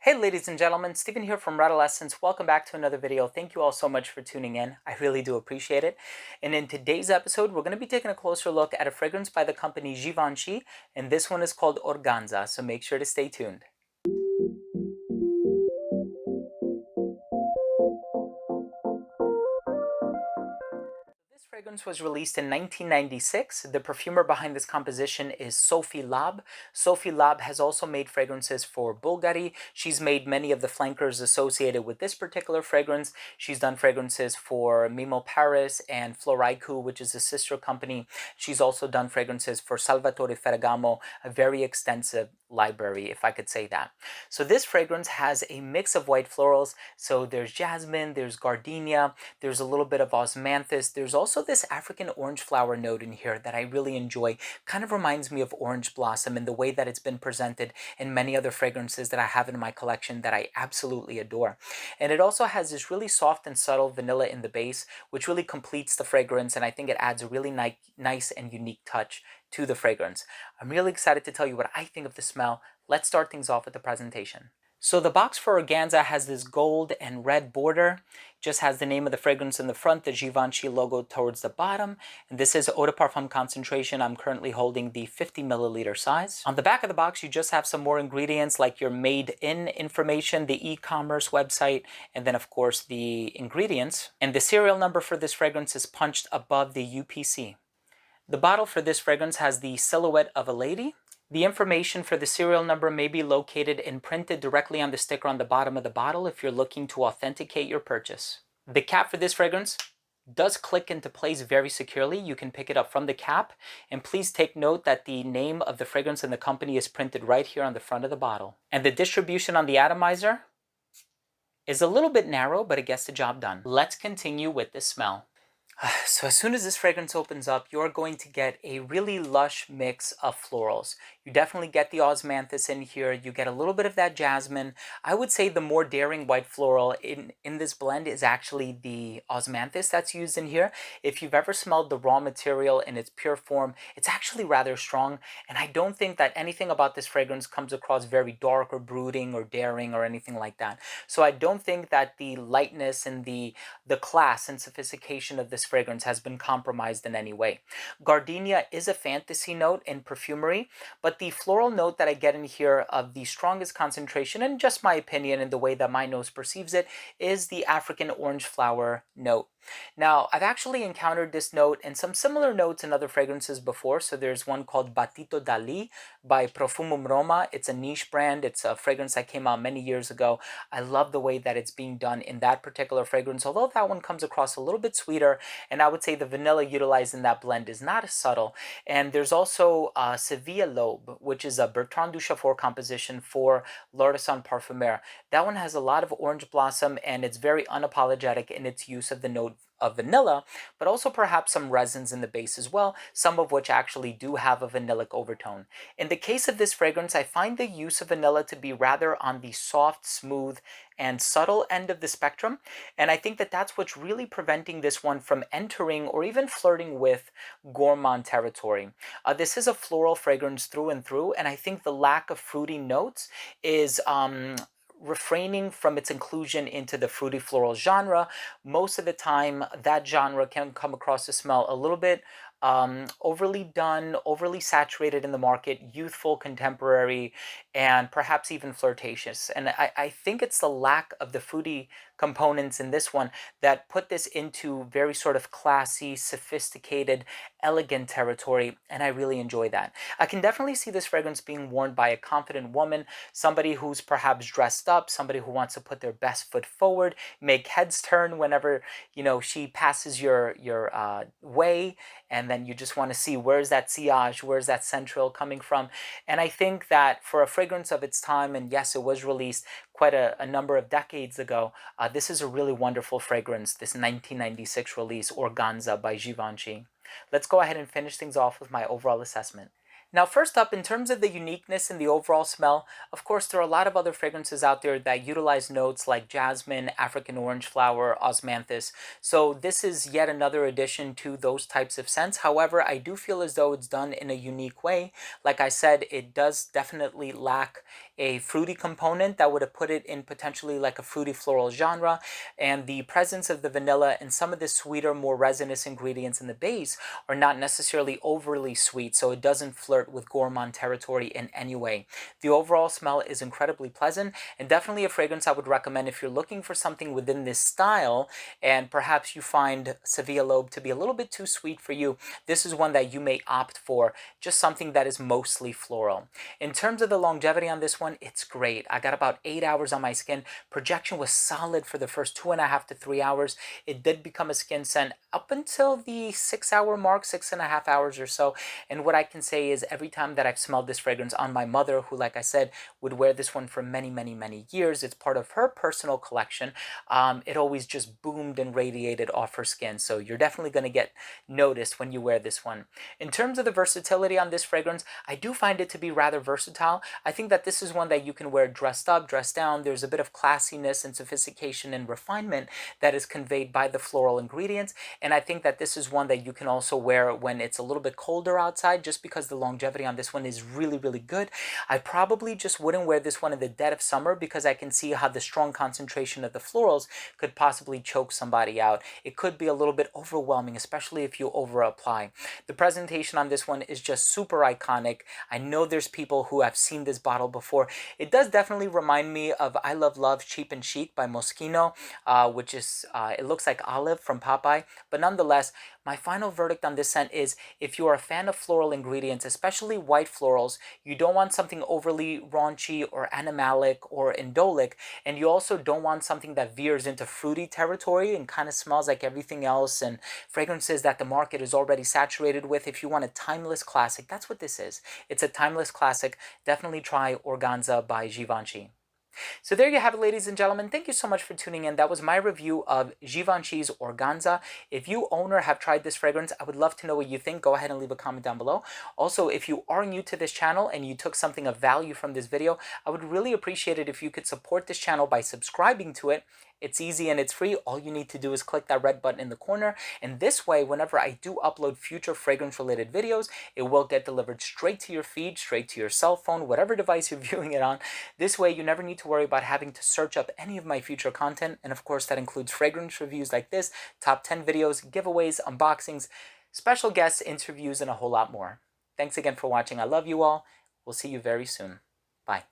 Hey ladies and gentlemen, Stephen here from Redolessence. Welcome back to another video. Thank you all so much for tuning in. I really do appreciate it. And in today's episode, we're going to be taking a closer look at a fragrance by the company Givenchy, and this one is called Organza, so make sure to stay tuned. This fragrance was released in 1996. The perfumer behind this composition is Sophie Lab. Sophie Lab has also made fragrances for Bulgari. She's made many of the flankers associated with this particular fragrance. She's done fragrances for Mimo Paris and Floraiku, which is a sister company. She's also done fragrances for Salvatore Ferragamo, a very extensive library, if I could say that. So this fragrance has a mix of white florals. So there's jasmine, there's gardenia, there's a little bit of osmanthus. There's also this African orange flower note in here that I really enjoy. Kind of reminds me of orange blossom in the way that it's been presented in many other fragrances that I have in my collection that I absolutely adore. And it also has this really soft and subtle vanilla in the base, which really completes the fragrance, and I think it adds a really nice and unique touch to the fragrance. I'm really excited to tell you what I think of the smell. Let's start things off with the presentation. So the box for Organza has this gold and red border. Just has the name of the fragrance in the front, the Givenchy logo towards the bottom. And this is Eau de Parfum concentration. I'm currently holding the 50 milliliter size. On the back of the box, you just have some more ingredients like your made in information, the e-commerce website, and then of course the ingredients. And the serial number for this fragrance is punched above the UPC. The bottle for this fragrance has the silhouette of a lady. The information for the serial number may be located and printed directly on the sticker on the bottom of the bottle if you're looking to authenticate your purchase. The cap for this fragrance does click into place very securely. You can pick it up from the cap, and please take note that the name of the fragrance and the company is printed right here on the front of the bottle. And the distribution on the atomizer is a little bit narrow, but it gets the job done. Let's continue with the smell. So as soon as this fragrance opens up, you're going to get a really lush mix of florals. You definitely get the osmanthus in here. You get a little bit of that jasmine. I would say the more daring white floral in this blend is actually the osmanthus that's used in here. If you've ever smelled the raw material in its pure form, it's actually rather strong. And I don't think that anything about this fragrance comes across very dark or brooding or daring or anything like that. So I don't think that the lightness and the class and sophistication of this fragrance has been compromised in any way. Gardenia is a fantasy note in perfumery, but the floral note that I get in here of the strongest concentration, and just my opinion and the way that my nose perceives it, is the African orange flower note. Now, I've actually encountered this note and some similar notes in other fragrances before. So there's one called Batito Dali by Profumum Roma. It's a niche brand. It's a fragrance that came out many years ago. I love the way that it's being done in that particular fragrance, although that one comes across a little bit sweeter. And I would say the vanilla utilized in that blend is not as subtle. And there's also Sevilla Lobe, which is a Bertrand Duchaufour composition for L'Artisan Parfumeur. That one has a lot of orange blossom, and it's very unapologetic in its use of the note of vanilla, but also perhaps some resins in the base as well, some of which actually do have a vanillic overtone. In the case of this fragrance, I find the use of vanilla to be rather on the soft, smooth, and subtle end of the spectrum, and I think that that's what's really preventing this one from entering or even flirting with gourmand territory. This is a floral fragrance through and through, and I think the lack of fruity notes is refraining from its inclusion into the fruity floral genre. Most of the time, that genre can come across to smell a little bit overly done, overly saturated in the market, youthful, contemporary, and perhaps even flirtatious. And I think it's the lack of the fruity components in this one that put this into very sort of classy, sophisticated, elegant territory, and I really enjoy that. I can definitely see this fragrance being worn by a confident woman, somebody who's perhaps dressed up, somebody who wants to put their best foot forward, make heads turn whenever, you know, she passes your way, and then you just want to see where's that sillage, where's that central coming from. And I think that for a fragrance of its time, and yes, it was released quite a number of decades ago, this is a really wonderful fragrance, this 1996 release, Organza by Givenchy. Let's go ahead and finish things off with my overall assessment. Now, first up, in terms of the uniqueness and the overall smell, of course, there are a lot of other fragrances out there that utilize notes like jasmine, African orange flower, osmanthus. So this is yet another addition to those types of scents. However, I do feel as though it's done in a unique way. Like I said, it does definitely lack a fruity component that would have put it in potentially like a fruity floral genre, and the presence of the vanilla and some of the sweeter, more resinous ingredients in the base are not necessarily overly sweet, so it doesn't flirt with gourmand territory in any way. The overall smell is incredibly pleasant, and definitely a fragrance I would recommend if you're looking for something within this style and perhaps you find Sevilla Lobe to be a little bit too sweet for you. This is one that you may opt for, just something that is mostly floral. In terms of the longevity on this one, it's great. I got about 8 hours on my skin. Projection was solid for the first 2.5 to 3 hours. It did become a skin scent up until the 6 hour mark, 6.5 hours or so. And what I can say is every time that I've smelled this fragrance on my mother, who, like I said, would wear this one for many, many, many years, it's part of her personal collection. It always just boomed and radiated off her skin. So you're definitely going to get noticed when you wear this one. In terms of the versatility on this fragrance, I do find it to be rather versatile. I think that this is one that you can wear dressed up, dressed down. There's a bit of classiness and sophistication and refinement that is conveyed by the floral ingredients. And I think that this is one that you can also wear when it's a little bit colder outside, just because the longevity on this one is really, really good. I probably just wouldn't wear this one in the dead of summer because I can see how the strong concentration of the florals could possibly choke somebody out. It could be a little bit overwhelming, especially if you over apply. The presentation on this one is just super iconic. I know there's people who have seen this bottle before. It does definitely remind me of I Love Love Cheap and Chic by Moschino, which is, it looks like olive from Popeye. But nonetheless, my final verdict on this scent is if you are a fan of floral ingredients, especially white florals, you don't want something overly raunchy or animalic or indolic, and you also don't want something that veers into fruity territory and kind of smells like everything else and fragrances that the market is already saturated with. If you want a timeless classic, that's what this is. It's a timeless classic. Definitely try Organza by Givenchy. So there you have it, ladies and gentlemen. Thank you so much for tuning in. That was my review of Givenchy's Organza. If you own or have tried this fragrance, I would love to know what you think. Go ahead and leave a comment down below. Also, if you are new to this channel and you took something of value from this video, I would really appreciate it if you could support this channel by subscribing to it. It's easy and it's free. All you need to do is click that red button in the corner. And this way, whenever I do upload future fragrance related videos, it will get delivered straight to your feed, straight to your cell phone, whatever device you're viewing it on. This way, you never need to worry about having to search up any of my future content. And of course, that includes fragrance reviews like this, top 10 videos, giveaways, unboxings, special guests, interviews, and a whole lot more. Thanks again for watching. I love you all. We'll see you very soon. Bye.